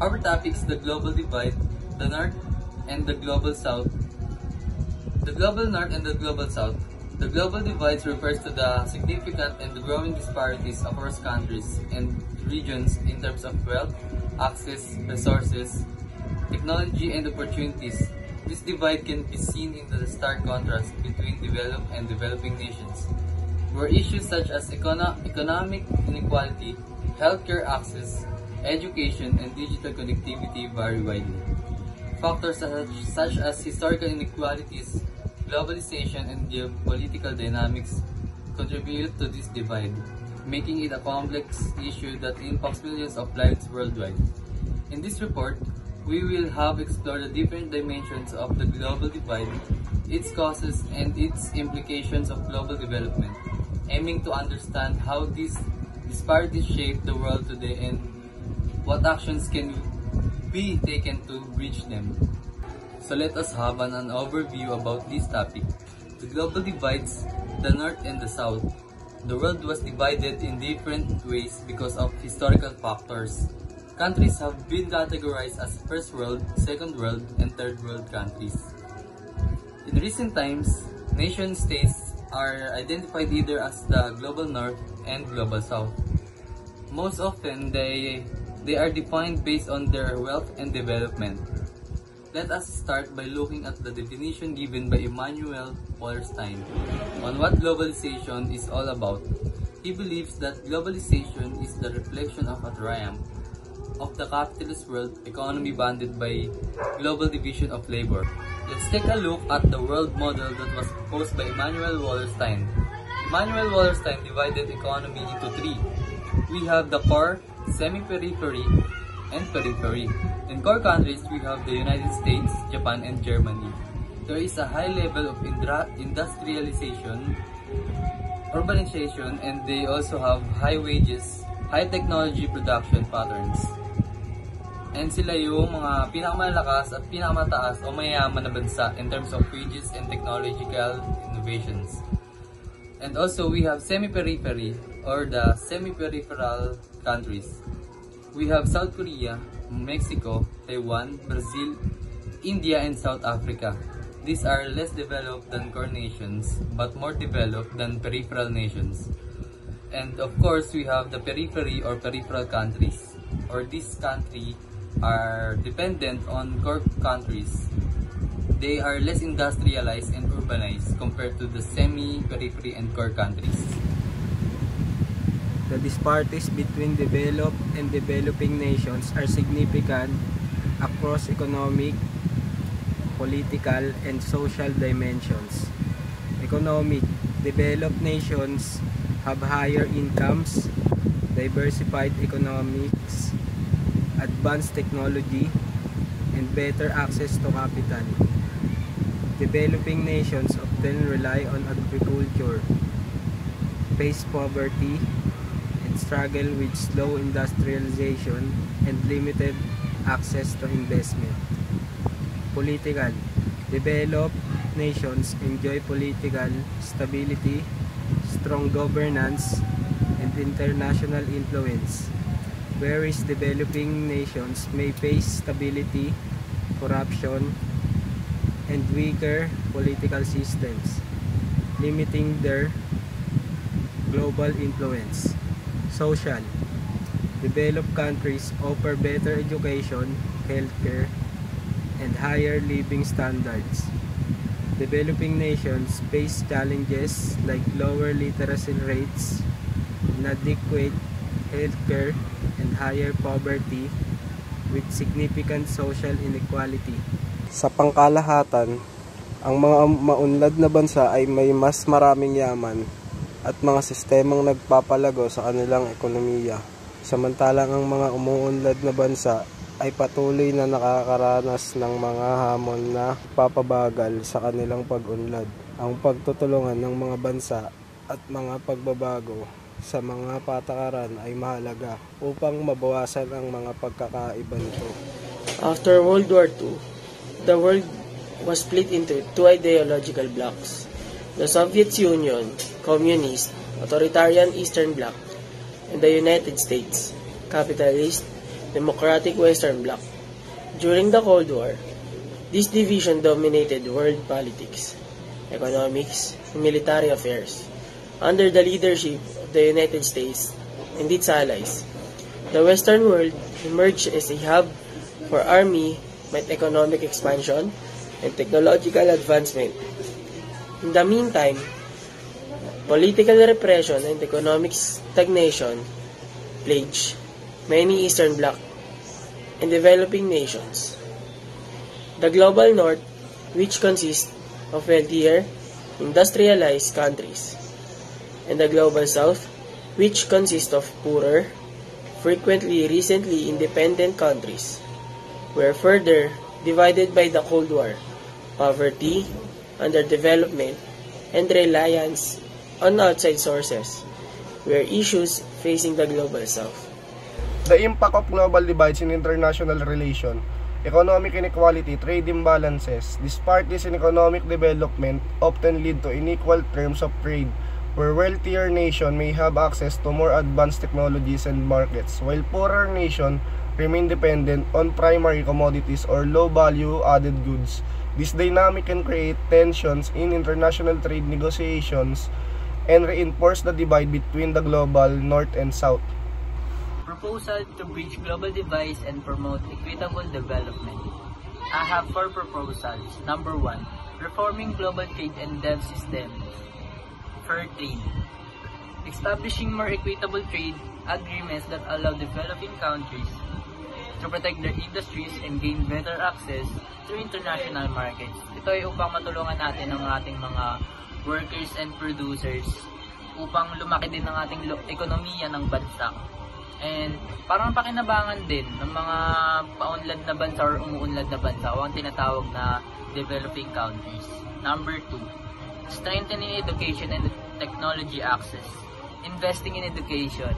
Our topic is the global divide, the North and the global South. The global North and the global South. The global divide refers to the significant and growing disparities across countries and regions in terms of wealth, access, resources, technology, and opportunities. This divide can be seen in the stark contrast between developed and developing nations, where issues such as economic inequality, healthcare access, education, and digital connectivity vary widely. Factors such as historical inequalities, globalization, and geopolitical dynamics contribute to this divide, making it a complex issue that impacts millions of lives worldwide. In this report, we will have explored the different dimensions of the global divide, its causes, and its implications of global development, aiming to understand how these disparities shape the world today and what actions can be taken to bridge them. So let us have an overview about this topic. The global divides, the North and the South. The world was divided in different ways because of historical factors. Countries have been categorized as First World, Second World, and Third World countries. In recent times, nation-states are identified either as the Global North and Global South. Most often, they are defined based on their wealth and development. Let us start by looking at the definition given by Emanuel Wallerstein on what globalization is all about. He believes that globalization is the reflection of a triumph of the capitalist world economy bounded by global division of labor. Let's take a look at the world model that was proposed by Emanuel Wallerstein. Emanuel Wallerstein divided economy into three. We have the core, semi-periphery, and periphery. In core countries, we have the United States, Japan, and Germany. There is a high level of industrialization, urbanization, and they also have high wages, high technology production patterns. And sila yung mga pinakamalakas at pinakamataas o mayayaman na bansa in terms of wages and technological innovations. And also we have semi-periphery or the semi-peripheral countries. We have South Korea, Mexico, Taiwan, Brazil, India, and South Africa. These are less developed than core nations but more developed than peripheral nations. And of course, we have the periphery or peripheral countries, or this country are dependent on core countries. They are less industrialized and urbanized compared to the semi-periphery and core countries. The disparities between developed and developing nations are significant across economic, political, and social dimensions. Economic: developed nations have higher incomes, diversified economics, advanced technology, and better access to capital. Developing nations often rely on agriculture, face poverty, and struggle with slow industrialization and limited access to investment. Political: developed nations enjoy political stability, strong governance, and international influence, whereas developing nations may face stability, corruption, and weaker political systems, limiting their global influence. Social: developed countries offer better education, healthcare, and higher living standards. Developing nations face challenges like lower literacy rates, inadequate healthcare, and higher poverty with significant social inequality. Sa pangkalahatan, ang mga maunlad na bansa ay may mas maraming yaman at mga sistemang nagpapalago sa kanilang ekonomiya. Samantalang ang mga umuunlad na bansa ay patuloy na nakakaranas ng mga hamon na papabagal sa kanilang pag-unlad. Ang pagtutulungan ng mga bansa at mga pagbabago sa mga patakaran ay mahalaga upang mabawasan ang mga pagkakaiba nito. After World War II, the world was split into two ideological blocs: the Soviet Union, Communist, Authoritarian Eastern Bloc, and the United States, Capitalist, democratic Western Bloc. During the Cold War, this division dominated world politics, economics, and military affairs. Under the leadership of the United States and its allies, the Western world emerged as a hub for army, might economic expansion, and technological advancement. In the meantime, political repression and economic stagnation plagued many Eastern Bloc and developing nations. The global North, which consists of wealthier, industrialized countries, and the global South, which consists of poorer, frequently recently independent countries, were further divided by the Cold War, poverty, underdevelopment, and reliance on outside sources were issues facing the global South. The impact of global divides in international relations, economic inequality, trade imbalances, disparities in economic development often lead to unequal terms of trade, where wealthier nations may have access to more advanced technologies and markets, while poorer nations remain dependent on primary commodities or low-value added goods. This dynamic can create tensions in international trade negotiations and reinforce the divide between the global North and South. Proposal to bridge global divides and promote equitable development. I have 4 proposals. Number 1, reforming global trade and debt systems. Fair trade. Establishing more equitable trade agreements that allow developing countries to protect their industries and gain better access to international markets. Ito ay upang matulungan natin ang ating mga workers and producers upang lumaki din ang ating ekonomiya ng bansa. And parang pakinabangan din ng mga paunlad na bansa or umuunlad na bansa o ang tinatawag na developing countries. Number 2, strengthening education and technology access. Investing in education.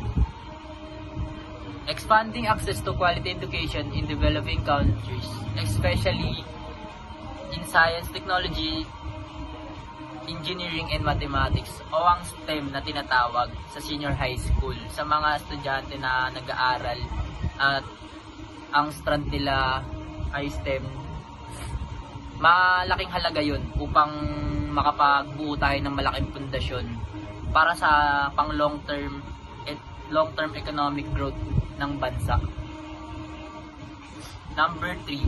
Expanding access to quality education in developing countries, especially in science, technology, engineering, and mathematics o ang STEM na tinatawag sa senior high school sa mga estudyante na nag-aaral at ang strand nila ay STEM. Malaking halaga yun upang makapagbuo tayo ng malaking pundasyon para sa pang long-term economic growth ng bansa. Number 3,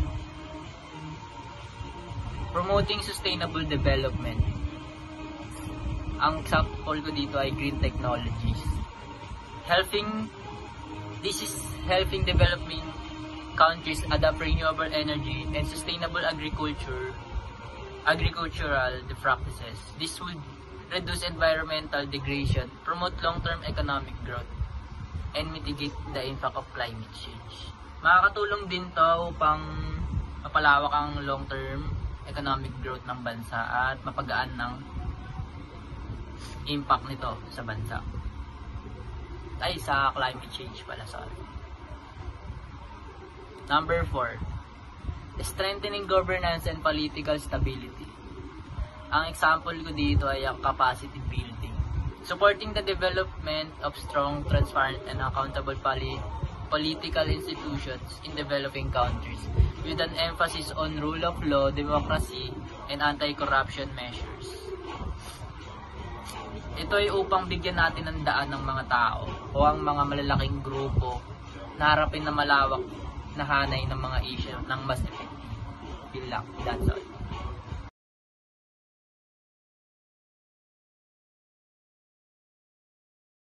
promoting sustainable development. Ang example ko dito ay green technologies. This is helping developing countries adopt renewable energy and sustainable agricultural practices. This would reduce environmental degradation, promote long-term economic growth, and mitigate the impact of climate change. Makakatulong din to upang mapalawak ang long-term economic growth ng bansa at mapagaan ng impact nito sa bansa. Ay, sa climate change pala, sorry. Number 4, strengthening governance and political stability. Ang example ko dito ay ang capacity building. Supporting the development of strong, transparent, and accountable political institutions in developing countries with an emphasis on rule of law, democracy, and anti-corruption measures. Ito ay upang bigyan natin ng daan ng mga tao o ang mga malalaking grupo na harapin na malawak na hanay ng mga issue ng mas effective. That's all.